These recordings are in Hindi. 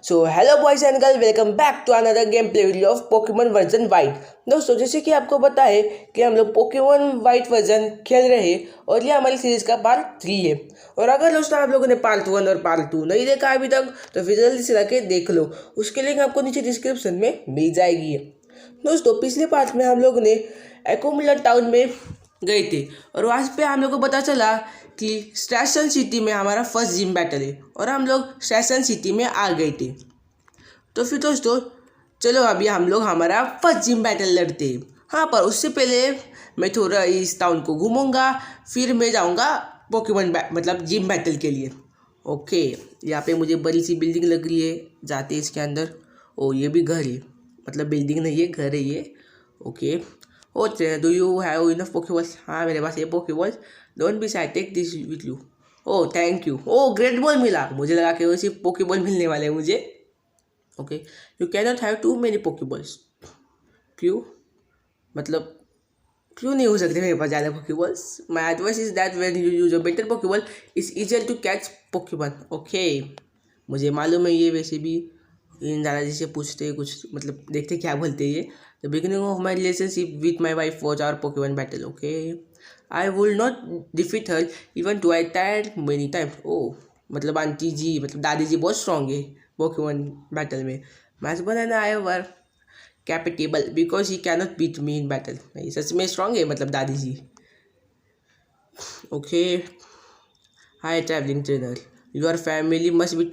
So hello boys and girl, welcome back to another gameplay video of Pokemon version white. दोस्तों, जैसे कि आपको पता है कि हम लोग पोकेमॉन वाइट वर्जन खेल रहे हैं और ये हमारी सीरीज का पार्ट 3 है। और अगर दोस्तों आप लोगों ने पार्ट 1 और पार्ट 2 नहीं देखा अभी तक तो फिर जल्दी से जाके देख लो। उसके लिंक आपको नीचे डिस्क्रिप्शन में मिल जाएगी। दोस्तों, पिछले पार्ट में हम लोग ने एक्यूमुलेट टाउन में गए थे और वहाँ पे हम लोग को पता चला कि स्टेशन सिटी में हमारा फर्स्ट जिम बैटल है और हम लोग स्टेशन सिटी में आ गए थे। तो फिर दोस्तों चलो अभी हम लोग हमारा फर्स्ट जिम बैटल लड़ते हैं। हाँ, पर उससे पहले मैं थोड़ा इस टाउन को घूमूंगा, फिर मैं जाऊँगा पोकेमॉन मतलब जिम बैटल के लिए। ओके, यहाँ पे मुझे बड़ी सी बिल्डिंग लग रही है, जाते हैं इसके अंदर। ओ, ये भी घर है, मतलब बिल्डिंग नहीं है, घर है ये। Okay, oh do you have enough pokeballs? हाँ, मेरे पास ये pokeballs. Don't be shy, take this with you. Oh thank you. Oh, great ball मिला, मुझे लगा कि वो सिर्फ पोकेबॉल मिलने वाले हैं मुझे। Okay, you can not have too many pokeballs. क्यों? मतलब क्यों नहीं हो सकते मेरे पास ज़्यादा pokeballs? My advice is that when you use a better pokeball is easier to catch Pokemon. Okay, मुझे मालूम है ये। वैसे भी इन दादाजी से पूछते हैं कुछ, मतलब देखते क्या बोलते हैं ये। The beginning of my relationship with my wife was our Pokemon battle. Okay, I would not defeat her even though I tried many times. ओ, मतलब आंटी जी, मतलब दादी जी बहुत स्ट्रॉन्ग है पोकेमॉन बैटल में। My husband and I were compatible because he cannot beat me in battle. नहीं, सच में स्ट्रॉन्ग है मतलब दादी ji. Okay, hi travelling trainer, your family must be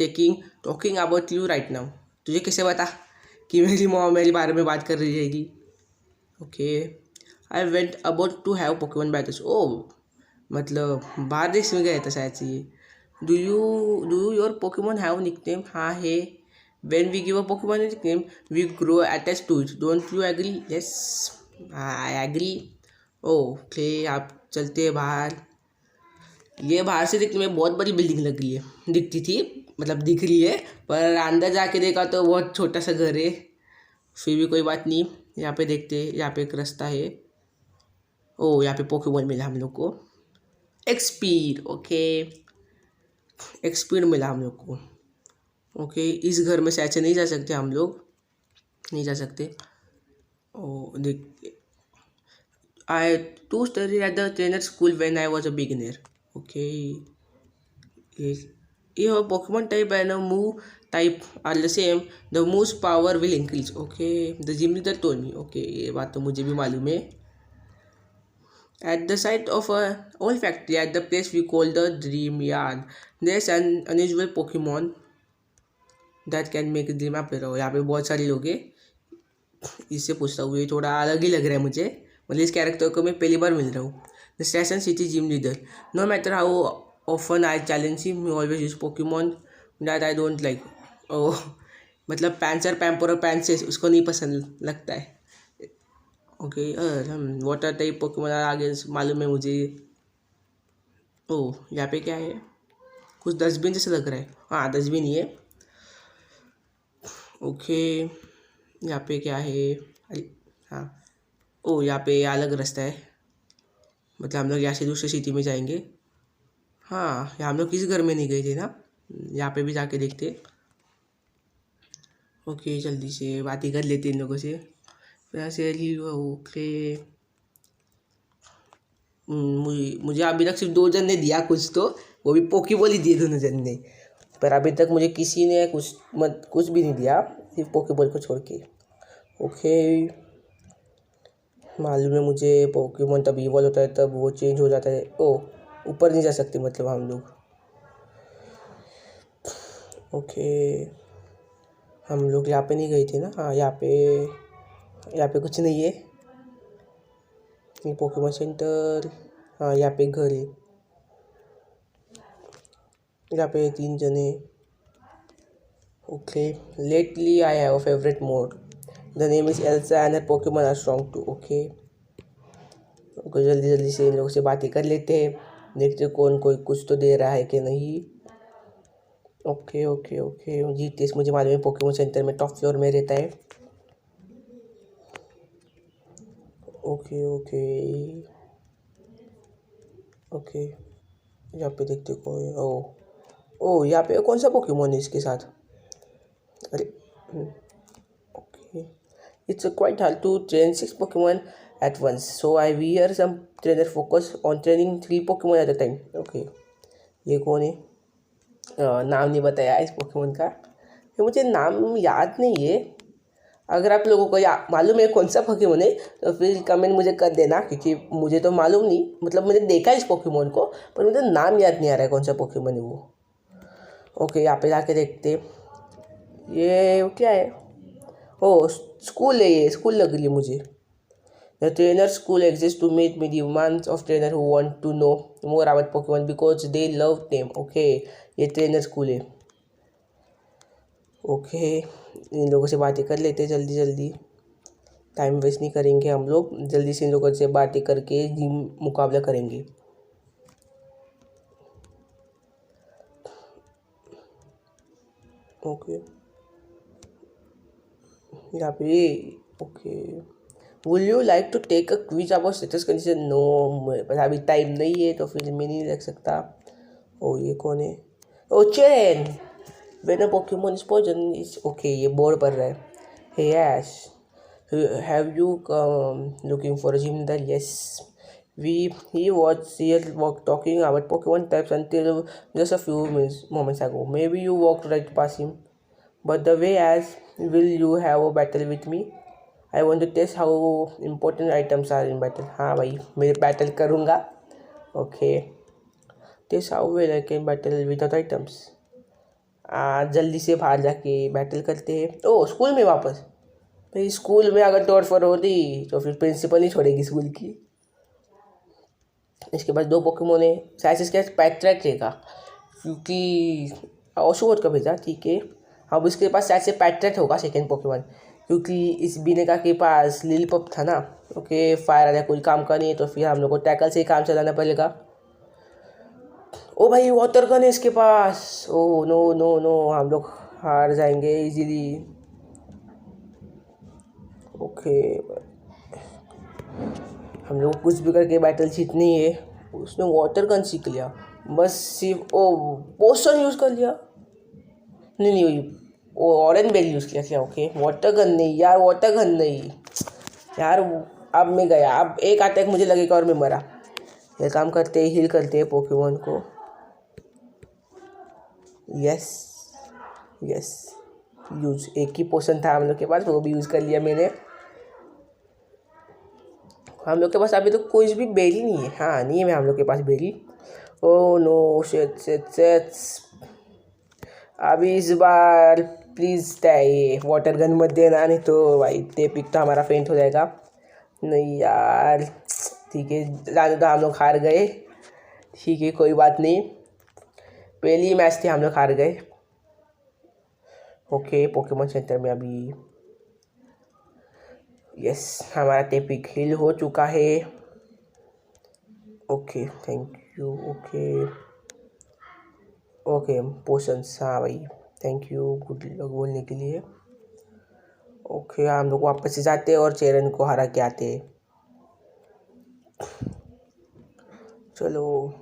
talking about you right now. तुझे कैसे पता कि मेरी मॉम मेरे बारे में बात कर रही रहेगी? Okay, I went about to have Pokemon battles. ओ, मतलब बाहर देश में गए थे शायद से ये। Do your Pokemon have nickname? हाँ है। When we give a Pokemon a nickname, we grow attached to it. Don't you agree? Yes, I agree. Okay, आप चलते हैं बाहर। ये बाहर से दिखने में बहुत बड़ी बिल्डिंग लग रही है, दिखती थी, मतलब दिख रही है, पर अंदर जाके देखा तो बहुत छोटा सा घर है। फिर भी कोई बात नहीं, यहाँ पे देखते हैं। यहाँ पे एक रास्ता है। ओ, यहाँ पे पोकेमॉन मिला हम लोग को। एक्सपीड। ओके, एक्सपीड मिला हम लोग को। ओके, इस घर में से ऐसे नहीं जा सकते हम लोग, नहीं जा सकते। ओ देख, I to study at the trainer school when I was a beginner. Okay, ये Pokemon type and move type are the same, the moves power will increase. Okay, the gym leader told me. Okay, ये बात तो मुझे भी मालूम है। At the site of a old factory at the place we call the Dream Yard, there's an unusual Pokemon that can make a dream appear। यहाँ पे बहुत सारे लोग हैं। इससे पूछता हूँ, ये थोड़ा अलग ही लग रहा है मुझे, मतलब इस कैरेक्टर को मैं पहली बार मिल रहा हूँ। The station city gym leader, no matter how often I challenge him, he always use Pokemon that I don't like. ओह, मतलब पैंसर पैम्पर और पैंसेस उसको नहीं पसंद लगता है। ओके, वाटर टाइप पोकेमॉन आगे मालूम है मुझे। ओह, यहाँ पे क्या है? कुछ डस्टबिन जैसा लग रहा है। हाँ, डस्टबिन ही है। ओके, यहाँ पे क्या है? अरे हाँ, ओ यहाँ पे अलग रास्ता है, मतलब हम लोग यहाँ से दूसरे सिटी में जाएंगे। हाँ, यहाँ हम लोग किस घर में नहीं गए थे ना, यहाँ पे भी जाके देखते। ओके, जल्दी से बात ही कर लेते इन लोगों से। वैसे ओके, मुझे अभी तक सिर्फ 2 जन ने दिया कुछ, तो वो भी पोकेबॉल ही दिए दोनों जन ने, पर अभी तक मुझे किसी ने कुछ भी नहीं दिया, सिर्फ पोकेबॉल को छोड़ के। ओके, मालूम है मुझे, पोकेमॉन तब इवॉल्व होता है, तब वो चेंज हो जाता है। ओ, ऊपर नहीं जा सकते मतलब हम लोग। ओके, हम लोग यहाँ पे नहीं गए थे ना। हाँ, यहाँ पे कुछ नहीं है। ये पोकेमॉन सेंटर। हाँ, यहाँ पे घर है। यहाँ पे 3 जने। Okay, lately I have a favourite mode, the name is Elsa and her Pokemon are strong too. Okay, जल्दी जल्दी से इन लोगों से बातें कर लेते हैं, देखते कौन कोई कुछ तो दे रहा है कि नहीं। ओके ओके ओके, जीतेस मुझे मालूम है पोकेमॉन सेंटर में टॉप फ्लोर में रहता है। ओके ओके ओके, यहाँ पे देखते कौन। ओ, यहाँ पे कौन सा पोकेमॉन है इसके साथ? अरे okay, it's quite hard to train 6 Pokemon at once, so I wear some trainer focus on training 3 Pokemon at a time. Okay, ये कौन है? नाम नहीं बताया इस पोकेमोन का, ये मुझे नाम याद नहीं है। अगर आप लोगों को या मालूम है कौन सा पोकेमोन है तो फिर कमेंट मुझे कर देना, क्योंकि मुझे तो मालूम नहीं, मतलब मैंने देखा इस पोकेमोन को पर मुझे नाम याद नहीं आ रहा है कौन सा पोकेमोन है वो। ओके, यहाँ पे जाके देखते ये क्या है। ओ स्कूल है, ये स्कूल लग रही है मुझे। The trainer school exist to meet में demands of trainer who want to know more about Pokemon because they love them. Okay, ये ट्रेनर स्कूल है। ओके, इन लोगों से बातें कर लेते जल्दी जल्दी, टाइम वेस्ट नहीं करेंगे हम लोग, जल्दी से इन लोगों से बातें करके जिम मुकाबला करेंगे। ओके, यहाँ पे okay, will you like to take a quiz about status condition? No, मेरे पास अभी टाइम नहीं है तो फिर मैं नहीं लग सकता। ओ ये कौन है? ओ चेन, when a Pokemon is poison is okay, ये बोर्ड पर रहा है। Hey yes, have you looking for a gym there? Yes, he was here talking about Pokemon types until just a few moments ago. Maybe you walked right past him, but the way as will you have a battle with me? I want to test how important items are in battle. हाँ भाई, मैं battle करूँगा। Okay, test how well I can battle without items. जल्दी से बाहर जाके बैटल करते हैं। ओ स्कूल में वापस, भाई स्कूल में अगर तोड़ फोड़ होती तो फिर प्रिंसिपल नहीं छोड़ेगी स्कूल की। इसके बाद 2 पोकेमोन है, शायद इसके पास पैट्रैक रहेगा क्योंकि ओशोवोट का भेजा, ठीक है। अब इसके पास शायद से पैट्रैक होगा सेकेंड पोकेमोन, क्योंकि इस बिनेका के पास लिलीपप था ना। ओके, फायर आ जाए, कोई काम का नहीं है तो फिर हम लोग को टैकल से ही काम चलाना पड़ेगा। ओ भाई वाटर गन है इसके पास। ओ नो नो नो, हम लोग हार जाएंगे इजीली। ओके, हम लोग कुछ भी करके बैटल जीतनी है। उसने वाटर गन सीख लिया, बस सिर्फ ओ पोशन यूज़ कर लिया। नहीं नहीं, वो ऑरेंज बेल यूज़ किया क्या? ओके, वाटर गन नहीं यार, वाटर गन नहीं यार। अब मैं गया, अब एक अटैक मुझे लगेगा और मैं मरा। ये काम करते हील करते हैं पोकेमोन को। यस यस, यूज, एक ही पोशन था हम लोग के पास, वो भी यूज़ कर लिया मैंने। हम लोग के पास अभी तो कोई भी बेरी नहीं है। हाँ नहीं है हम लोग के पास berry. Oh no, shit shit shit, अभी इस बार प्लीज़ ये वाटर गन मत देना, नहीं तो भाई टेपिक तो हमारा फेंट हो जाएगा। नहीं यार, ठीक है जाने तो, हम लोग हार गए। ठीक है कोई बात नहीं, पहली मैच थी हम लोग हार गए। ओके, पोकेमोन सेंटर में अभी यस, हमारा टेपिक हिल हो चुका है। Okay thank you. Okay okay, potions, हाँ भाई थैंक यू गुड लक बोलने के लिए। ओके, हम लोग वापस से जाते हैं और चेरन को हरा के आते हैं। चलो,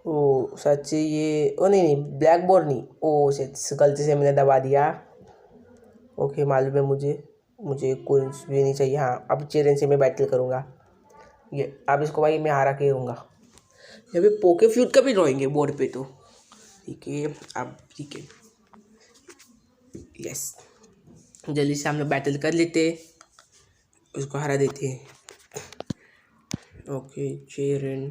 ओ सच ये, ओ नहीं नहीं, ब्लैक बोर्ड नहीं, ओ गलती से मैंने दबा दिया। ओके, मालूम है मुझे कुछ भी नहीं चाहिए। हाँ, अब चेरन से मैं बैटल करूँगा। ये अब इसको भाई मैं हरा के रहूँगा। यहाँ पे पोके फ्यूट का भी ड्राइंग है बोर्ड पे, तो ठीक है। अब ठीक है, यस, जल्दी से हम लोग बैटल कर लेते, उसको हरा देते। ओके चेरन,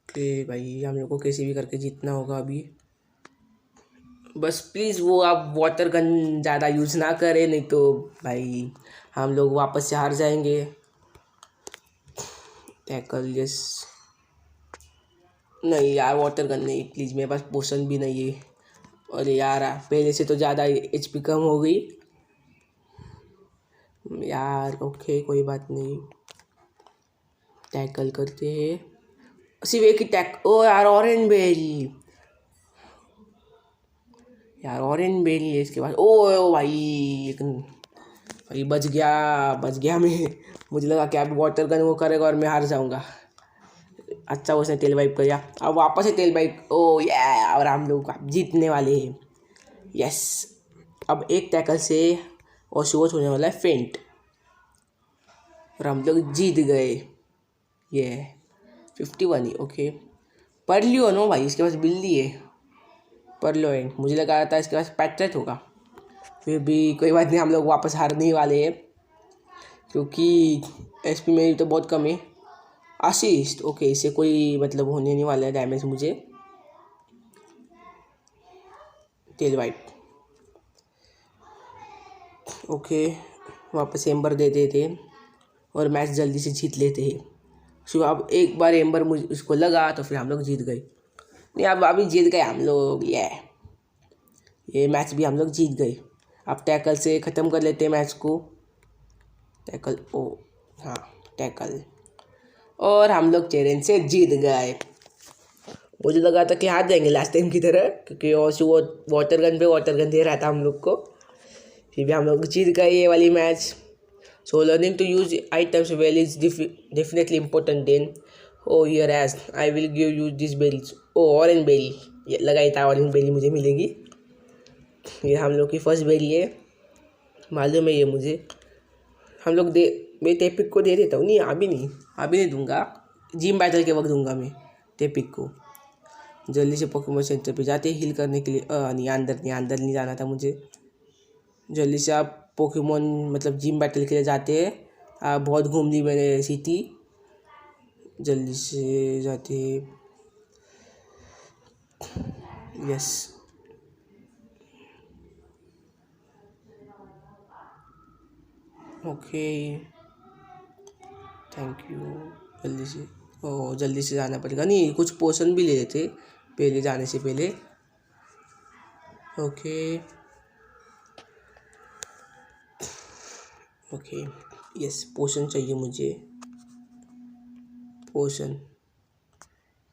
ओके भाई हम लोग को कैसे भी करके जीतना होगा अभी। बस प्लीज़ वो आप वाटर गन ज़्यादा यूज़ ना करें, नहीं तो भाई हम लोग वापस से हार जाएंगे। टैकल यस, नहीं यार वाटर गन नहीं प्लीज़, मेरे पास पोशन भी नहीं है। और यार पहले से तो ज़्यादा एचपी कम हो गई यार। ओके कोई बात नहीं, टैकल करते हैं, सिर्फ एक ही टैक। ओ यार ऑरेंज बेरी, यार ऑरेंज बेरी है इसके पास। ओ भाई भाई बच गया मैं। मुझे लगा कि अब वाटर गन वो करेगा और मैं हार जाऊंगा। अच्छा उसने तेल वाइप किया, अब वापस से तेल वाइप, ओ या, और हम लोग अब जीतने वाले हैं। यस, अब एक टैकल से ओशुवोच होने वाला है फेंट और हम लोग जीत गए। ये 51 ही, ओके। पढ़ लियो नो भाई, इसके पास बिल्ली है, पढ़ लो एंड। मुझे लगा था इसके पास पैट्रेट होगा, फिर भी कोई बात नहीं, हम लोग वापस हारने ही वाले हैं क्योंकि एचपी मेरी तो बहुत कम है। असिस्ट, ओके, इससे कोई मतलब होने नहीं वाला है डैमेज मुझे। तेल वाइट, ओके, वापस एम्बर दे देते और मैच जल्दी से जीत लेते हैं। सो अब एक बार एम्बर मुझे उसको लगा तो फिर हम लोग जीत गए। नहीं, अब अभी जीत गए हम लोग, ये मैच भी हम लोग जीत गए। अब टैकल से ख़त्म कर लेते हैं मैच को। टैकल, ओ हाँ, टैकल, और हम लोग चैलेंज से जीत गए। मुझे लगा था कि हार जाएंगे लास्ट टाइम की तरह, क्योंकि वो वाटर गन दे रहा था हम लोग को, फिर भी हम लोग जीत गए ये वाली match. So learning to use items well is definitely important then. Oh here as I will give you these berries. Oh orange berry, ये लगा ही था ऑरेंज बेरी मुझे मिलेगी। ये हम लोग की फर्स्ट बेरी है, मालूम है ये मुझे। हम लोग मैं टेपिक को दे देता हूँ, नहीं अभी नहीं दूंगा, जिम बैटल के वक्त दूंगा मैं टेपिक को। जल्दी से पोकेमॉन सेंटर पे जाते हील करने के लिए। नहीं, अंदर नहीं जाना था मुझे। जल्दी से आप पोकेमॉन मतलब जिम बैटल के लिए जाते हैं। बहुत घूम ली मैंने सिटी, जल्दी से जाते। Yes, okay, thank you. जल्दी से जाना पड़ेगा। नहीं, कुछ पोशन भी ले लेते पहले जाने से पहले। ओके, यस, पोशन चाहिए मुझे। पोशन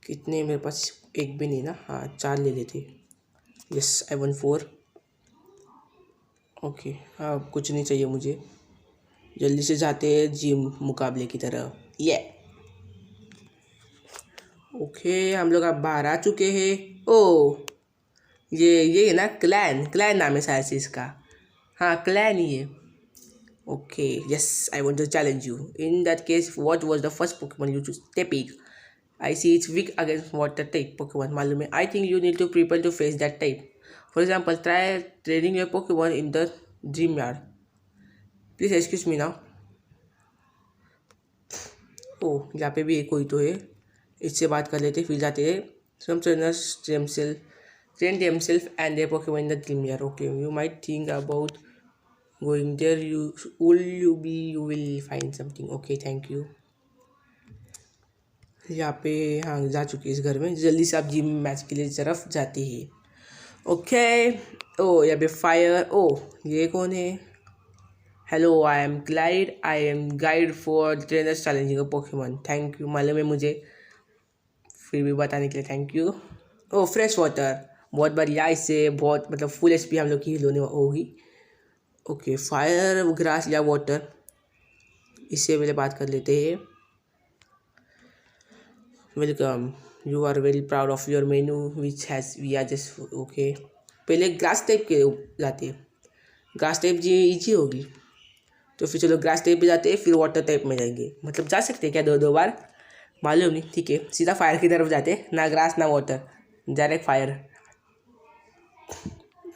कितने मेरे पास? एक भी नहीं ना, हाँ 4 ले लेते। Yes, I one 4। ओके, हाँ कुछ नहीं चाहिए मुझे। जल्दी से जाते हैं जिम मुकाबले की तरह। ओके, हम लोग अब बाहर आ चुके हैं। ओ ये है ना क्लैन नाम है शायद से इसका। हाँ, क्लैन ही है। Okay, yes, I want to challenge you. In that case what was the first Pokemon you choose? Tepig. I see it's weak against water type Pokemon, मालूम है। I think you need to prepare to face that type. For example, try training your Pokemon in the dream yard. Please excuse me now. ओह, यहाँ पे भी एक कोई तो है, इससे बात कर लेते फिर जाते हैं। Some trainers train themselves and their Pokemon in the dream yard. Okay, you might think about going there. You will find something. Okay, thank you. यहाँ पे हाँ जा चुके इस घर में। जल्दी से आप जिम मैच के लिए तरफ जाते हैं। ओके, ओ यहाँ पे फायर। ओ ये कौन है? Hello, I am Clyde, I am guide for trainers challenging a Pokemon. Thank you, मालूम है मुझे, फिर भी बताने के लिए thank you. Oh fresh water, बहुत बढ़िया, इससे बहुत मतलब फुल एचपी हम लोग की हील होगी। ओके, फायर, ग्रास या वाटर, इससे पहले बात कर लेते हैं। Welcome, you are very proud of your menu which has we are just. Okay, पहले ग्रास टाइप के जाते हैं। ग्रास टाइप जी ईजी होगी, तो फिर चलो ग्रास टाइप पे जाते हैं, फिर वाटर टाइप में जाएंगे। मतलब जा सकते हैं क्या दो बार? मालूम नहीं, ठीक है, सीधा फायर की तरफ जाते, ना ग्रास ना वाटर, डायरेक्ट फायर।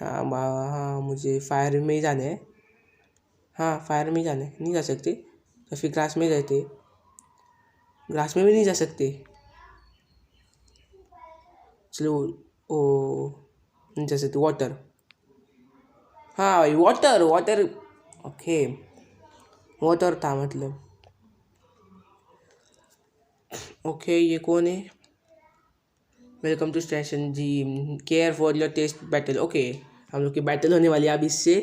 हाँ, मुझे फायर में ही जाना है। हाँ, फायर में ही जाना है, नहीं जा सकते तो फिर ग्रास में जाते। ग्रास में भी नहीं जा सकते, चलो। ओ नहीं जा सकते, वाटर। हाँ भाई, वाटर। ओके, वाटर था मतलब। ओके, ये कौन है? Welcome to station G, care for your test battle. Okay, हम लोग की बैटल होने वाली है अब इससे।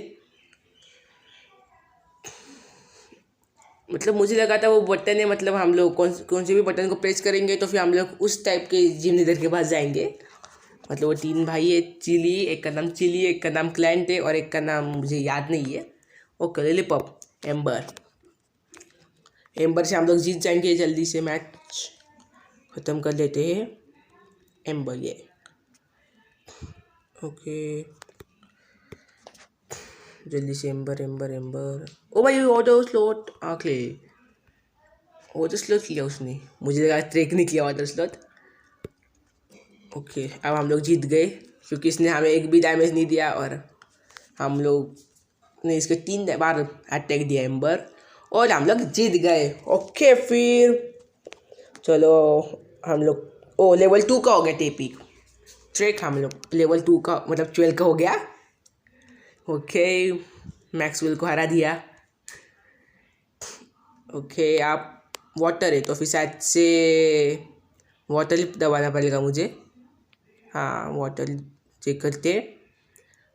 मतलब मुझे लगा था वो बटन है, मतलब हम लोग कौन से भी बटन को प्रेस करेंगे तो फिर हम लोग उस टाइप के जिम लीडर के पास जाएंगे। मतलब वो 3 भाई है, चिली, एक का नाम चिली, एक का नाम क्लाइंट है और एक का नाम मुझे याद नहीं है। ओके, लिलीपॉप, एम्बर से हम लोग जीत जाएंगे जल्दी से मैच। ख़त्म कर लेते हैं एम्बर ये। ओके जल्दी से एम्बर एम्बर एम्बर। ओ भाई ऑटो स्लॉट आखिर ऑटो स्लॉट किया उसने, मुझे लगा ट्रेक नहीं किया ऑटो स्लॉट। ओके अब हम लोग जीत गए क्योंकि इसने हमें एक भी डैमेज नहीं दिया और हम लोग ने इसके 3 बार अटैक दिया एम्बर और हम लोग जीत गए। ओके फिर चलो हम लोग लेवल 2 का हो गया टेपी ट्रेक, हम लोग लेवल 2 का मतलब 12 का हो गया। ओके मैक्सवेल को हरा दिया। ओके आप वाटर है तो फिर शायद से वाटर लिप दबाना पड़ेगा मुझे। हाँ वाटर चेक करते,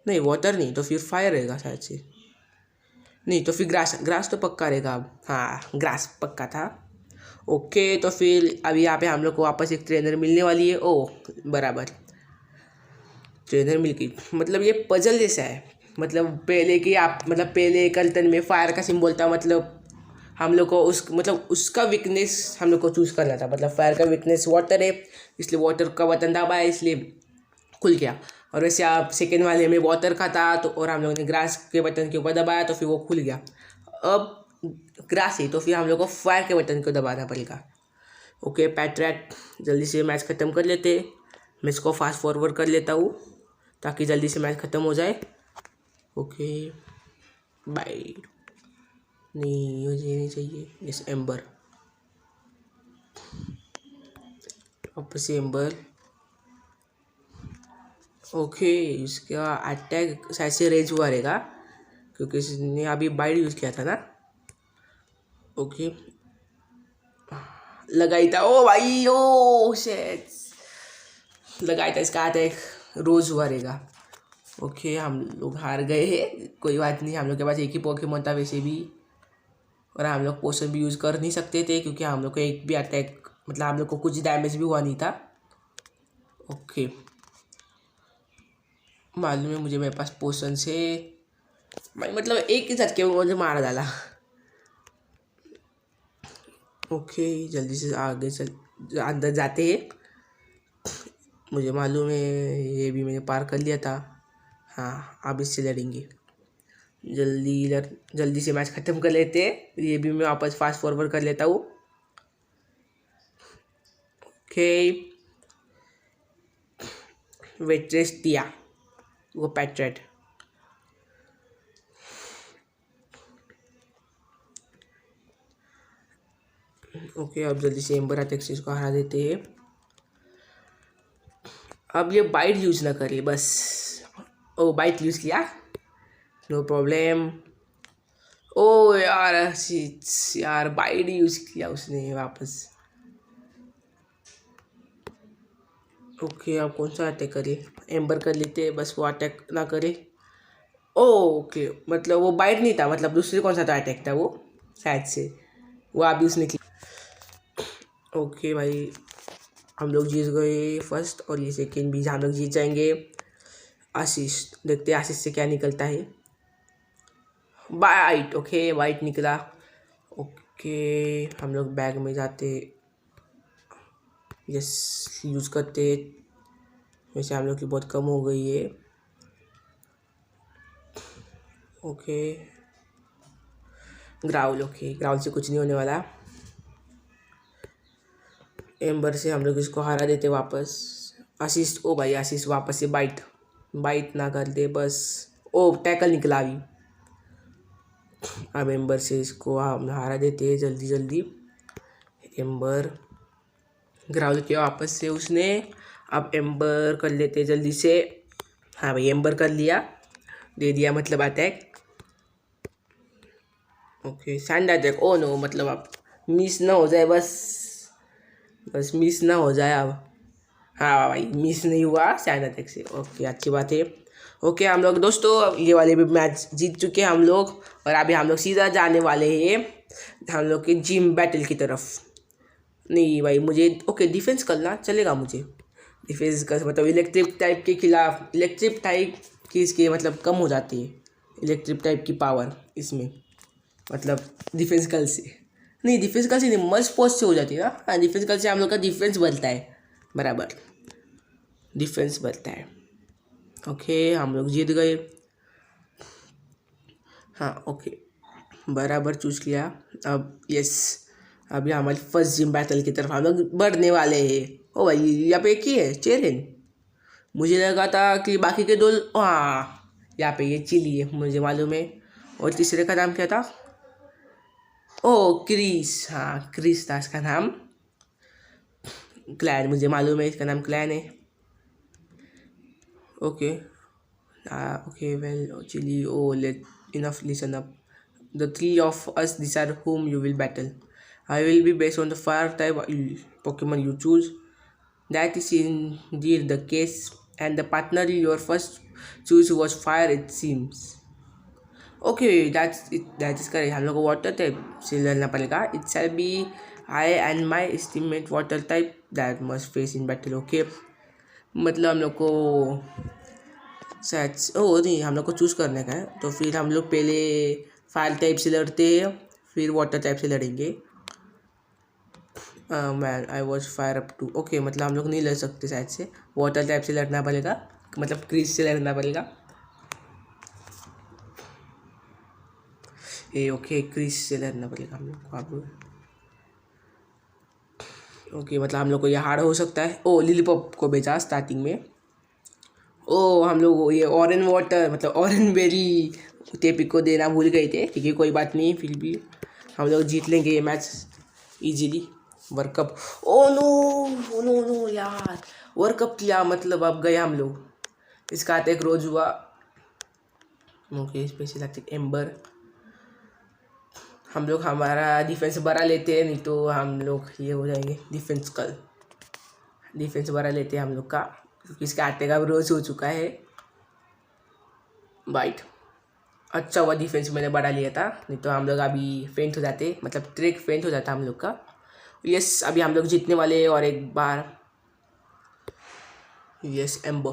नहीं वाटर नहीं तो फिर फायर रहेगा शायद से, नहीं तो फिर ग्रास, ग्रास तो पक्का रहेगा अब। हाँ ग्रास पक्का था। ओके तो फिर अभी यहाँ पे हम लोग को वापस एक ट्रेनर मिलने वाली है। ओ बराबर ट्रेनर मिल गई, मतलब ये पजल जैसा है। मतलब पहले की आप मतलब पहले कर्तन में फायर का सिंबल था, मतलब हम लोग को उसका वीकनेस हम लोग को चूज़ करना था। मतलब फायर का वीकनेस वाटर है इसलिए वाटर का बटन दबाया इसलिए खुल गया। और वैसे आप सेकेंड वाले में वाटर का था तो और हम लोगों ने ग्रास के बटन के ऊपर दबाया तो फिर वो खुल गया। अब ग्रास है तो फिर हम लोग को फायर के बटन को दबाना पड़ेगा। ओके पैट्रैट जल्दी से मैच ख़त्म कर लेते, मैं इसको फास्ट फॉरवर्ड कर लेता हूँ ताकि जल्दी से मैच ख़त्म हो जाए। ओके बाय, नहीं मुझे नहीं चाहिए इस एम्बर, वापस से एम्बर। ओके इसका अटैक शायद से रेज हुआ रहेगा क्योंकि इसने अभी बाइट यूज़ किया था ना। ओके लगाई था, ओ भाई ओ शेट लगाया था, इसका अटैक रोज हुआ रहेगा। ओके हम लोग हार गए हैं, कोई बात नहीं, हम लोग के पास एक ही पोकेमॉन था वैसे भी और हम लोग पोशन भी यूज़ कर नहीं सकते थे क्योंकि हम लोग को एक भी अटैक मतलब हम लोग को कुछ डैमेज भी हुआ नहीं था। ओके मालूम है मुझे, मेरे पास पोशन से मतलब एक ही झटके में मुझे मार डाला। ओके जल्दी से आगे चल अंदर जाते हैं, मुझे मालूम है ये भी मैंने पार कर लिया था। हाँ अब इससे लड़ेंगे, जल्दी से मैच ख़त्म कर लेते हैं, ये भी मैं वापस फास्ट फॉरवर्ड कर लेता हूँ। ओके वेट्रेस दिया वो पैट्रेट। ओके अब जल्दी से एम्बर अटैक से इसको हरा देते हैं। अब ये बाइट यूज़ ना करे बस। ओ बाइट यूज़ किया, नो प्रॉब्लम। ओ यार बाइट यूज़ किया उसने वापस। ओके अब कौन सा अटैक करे, एम्बर कर लेते हैं बस वो अटैक ना करे। ओके मतलब वो बाइट नहीं था, मतलब दूसरे कौन सा था अटैक था वो शायद से, वो अभी उसने किया। ओके भाई हम लोग जीत गए फर्स्ट और ये सेकेंड भी हम लोग जीत जाएंगे। आशीष देखते हैं आशीष से क्या निकलता है। वाइट, ओके वाइट निकला। ओके हम लोग बैग में जाते, यस यूज़ करते, वैसे हम लोग की बहुत कम हो गई है। ओके ग्राउल, ओके ग्राउल से कुछ नहीं होने वाला। एम्बर से हम लोग इसको हरा देते वापस। आशीष, ओ भाई आशीष वापस से बाइट ना कर दे बस। ओ टैकल निकला अभी। अब एम्बर से इसको हम हरा देते हैं जल्दी जल्दी। एम्बर ग्राउल किया वापस से उसने, अब एम्बर कर लेते जल्दी से। हाँ भाई एम्बर कर लिया, दे दिया मतलब attack. Okay sand attack, oh no मतलब अब मिस ना हो जाए बस मिस ना हो जाए अब। हाँ भाई मिस नहीं हुआ सैंड अटैक से, ओके अच्छी बात है। ओके हम लोग दोस्तों ये वाले भी मैच जीत चुके हैं हम लोग और अभी हम लोग सीधा जाने वाले हैं हम लोग के जिम बैटल की तरफ। नहीं भाई मुझे ओके डिफेंस करना चलेगा, मुझे डिफेंस का मतलब इलेक्ट्रिक टाइप के खिलाफ, इलेक्ट्रिक टाइप की इसकी मतलब कम हो जाती है इलेक्ट्रिक टाइप की पावर इसमें, मतलब डिफेंस कल से। नहीं, डिफेंस कल से नहीं, मस्ट पोस्ट से हो जाती है ना। हाँ, डिफेंस कल से हम लोग का डिफेंस बढ़ता है, बराबर डिफेंस बढ़ता है। ओके, हम लोग जीत गए। हाँ ओके, बराबर चूज किया। अब यस, अभी हमारी फर्स्ट जिम बैटल की तरफ हम लोग बढ़ने वाले हैं। ओ भाई, यहाँ पे एक ही है चेरिन। मुझे लगा था कि बाकी के दो, हाँ यहाँ पे ये चिली है, मुझे मालूम है। और तीसरे का नाम क्या था? ओ क्रिस, हाँ क्रिस था इसका नाम। क्लैन, मुझे मालूम है इसका नाम क्लैन है। Okay okay, well Chili, oh let enough, listen up. The three of us decide whom you will battle. I will be based on the fire type Pokemon you choose. That is indeed the case, and the partner your first choose was fire, it seems. Okay, that's it. That is correct. हम लोग को वाटर टाइप से लड़ना पड़ेगा. It shall be I and my estimate water type that must face in battle. Okay, मतलब हम लोग को शायद, ओ नहीं, हम लोग को चूज़ करने का है, तो फिर हम लोग पहले फायर टाइप से लड़ते हैं, फिर वाटर टाइप से लड़ेंगे। Man I was fire up to, okay, मतलब हम लोग नहीं लड़ सकते शायद से, वाटर टाइप से लड़ना पड़ेगा, मतलब क्रीज से लड़ना पड़ेगा। ए ओके, क्रीज से लड़ना पड़ेगा हम लोग को अब। ओके, मतलब हम लोग को ये हार्ड हो सकता है। ओ लिलीपॉप को भेजा स्टार्टिंग में। ओ हम लोग ये ऑरेंज वाटर मतलब ऑरेंज बेरी टेपिक को देना भूल गए थे, ठीक है कोई बात नहीं, फिर भी हम लोग जीत लेंगे ये match easily. World cup, oh no no no यार, वर्ल्ड कप किया मतलब अब गए हम लोग। इसका आता एक रोज हुआ। Okay, special एक्टिक amber. हम लोग हमारा डिफेंस बढ़ा लेते हैं, नहीं तो हम लोग ये हो जाएंगे। डिफेंस बढ़ा लेते हैं हम लोग का, क्योंकि इसका आटे का रोज हो चुका है। बाइट, अच्छा हुआ डिफेंस मैंने बढ़ा लिया था, नहीं तो हम लोग अभी फेंट हो जाते, मतलब ट्रैक फेंट हो जाता हम लोग का। यस, अभी हम लोग जीतने वाले हैं और एक बार। यस एम्बर,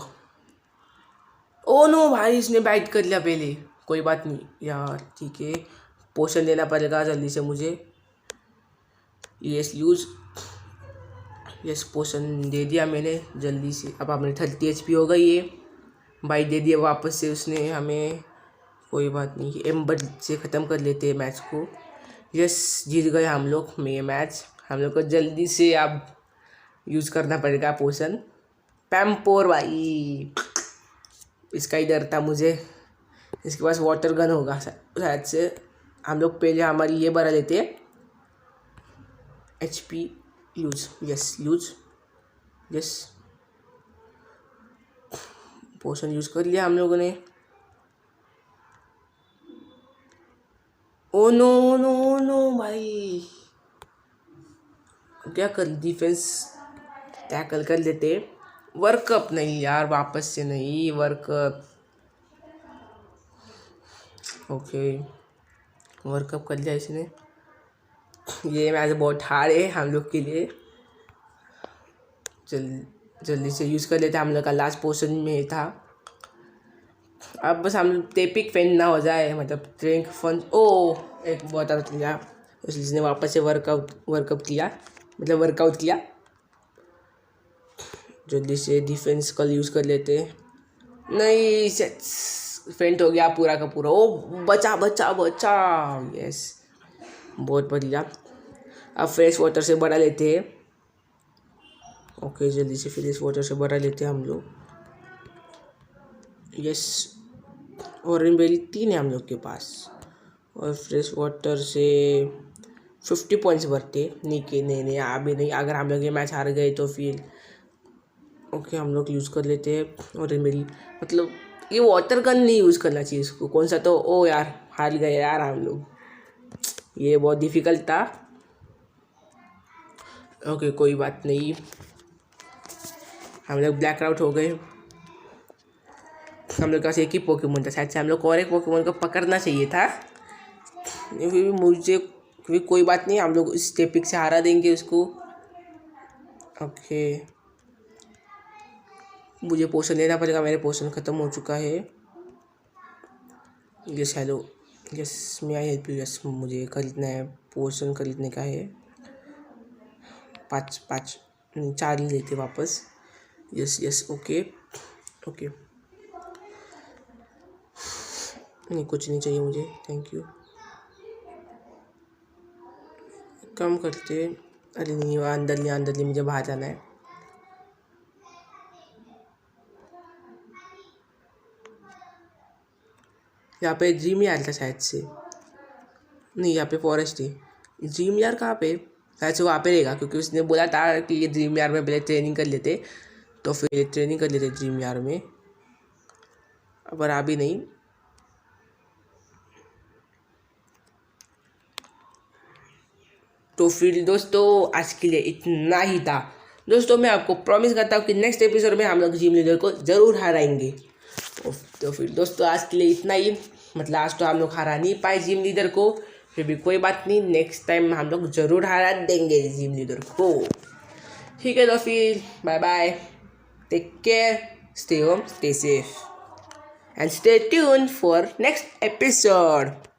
ओ नो भाई, इसने बाइट कर लिया पहले, कोई बात नहीं यार, ठीक है। पोशन देना पड़ेगा जल्दी से मुझे। यस यूज, यस पोशन दे दिया मैंने जल्दी से। अब हमें 30 HP हो गई है, बाइट दे दिया वापस से उसने हमें, कोई बात नहीं, एम्बर से ख़त्म कर लेते हैं मैच को। यस, जीत गए हम लोग में ये मैच। हम लोग को जल्दी से अब यूज़ करना पड़ेगा पोशन। पैम्पोर भाई, इसका ही डर था मुझे, इसके पास वाटर गन होगा शायद से। हम लोग पहले हमारी ये बढ़ा लेते हैं HP। Use, yes use, yes potion use कर लिया हम लोगों ने। ओ नो नो नो भाई, क्या कर, डिफेंस टैकल कर लेते। वर्ल्ड कप नहीं यार, वापस से नहीं world cup. Okay, world cup कर लिया इसने। ये मैच बहुत हार्ड है हम लोग के लिए, जल्दी से यूज़ कर लेते। हम लोग का लास्ट पोर्शन में था, अब बस हम टेपिक फैन ना हो जाए, मतलब ट्रैंक फन। ओ एक बहुत अच्छा किया, इसने वापस से वर्कआउट किया, मतलब वर्कआउट किया। जल्दी से डिफेंस कल यूज़ कर लेते। नहीं, फेंट हो गया पूरा का पूरा। ओ बचा बचा बचा, यस बहुत बढ़िया। अब फ्रेश वाटर से बढ़ा लेते हैं। ओके, जल्दी से फ्रेश वाटर से बढ़ा लेते हैं हम लोग। यस, ऑरेंज बेरी 3 है हम लोग के पास, और फ्रेश वाटर से 50 पॉइंट्स बढ़ते। नहीं अभी नहीं, अगर हम लोग ये मैच हार गए तो फिर ओके हम लोग यूज़ कर लेते हैं। और मेरी मतलब ये वाटर गन नहीं यूज़ करना चाहिए इसको, कौन सा तो, ओ यार हार गए यार हम लोग, ये बहुत डिफ़िकल्ट था। ओके कोई बात नहीं, हम लोग ब्लैक आउट हो गए। हम लोग के पास एक ही पोकेमोन था, शायद से हम लोग को और एक पोकेमोन को पकड़ना चाहिए था, फिर भी मुझे कोई बात नहीं, हम लोग इस टेपिक से हरा देंगे उसको। ओके, मुझे पोशन लेना पड़ेगा, मेरे पोशन ख़त्म हो चुका है। यस हेलो, यस मैं आई हेल्प यू। यस मुझे खरीदना है, पोर्शन खरीदने का है। 5 नहीं 4 ही लेते वापस। Yes yes okay okay. नहीं कुछ नहीं चाहिए मुझे, थैंक यू। कम करते। अरे नहीं अंदर ले मुझे बाहर जाना है। यहाँ पे जिम यार था शायद से। नहीं यहाँ पे फॉरेस्ट है। जिम यार कहाँ पे? शायद से वहाँ पे रहेगा, क्योंकि उसने बोला था कि ये जिम यार में पहले ट्रेनिंग कर लेते, तो फिर ट्रेनिंग कर लेते जिम यार में, पर अभी नहीं। तो फिर दोस्तों आज के लिए इतना ही था। दोस्तों मैं आपको प्रॉमिस करता हूँ कि नेक्स्ट एपिसोड में हम लोग जिम लीडर को ज़रूर हराएंगे। तो फिर दोस्तों आज के लिए इतना ही। मतलब आज तो हम लोग हरा नहीं पाए जिम लीडर को, फिर भी कोई बात नहीं, नेक्स्ट टाइम हम लोग ज़रूर हरा देंगे जिम लीडर को। ठीक है तो फिर bye bye, take care, stay home, stay safe and stay tune for next episode.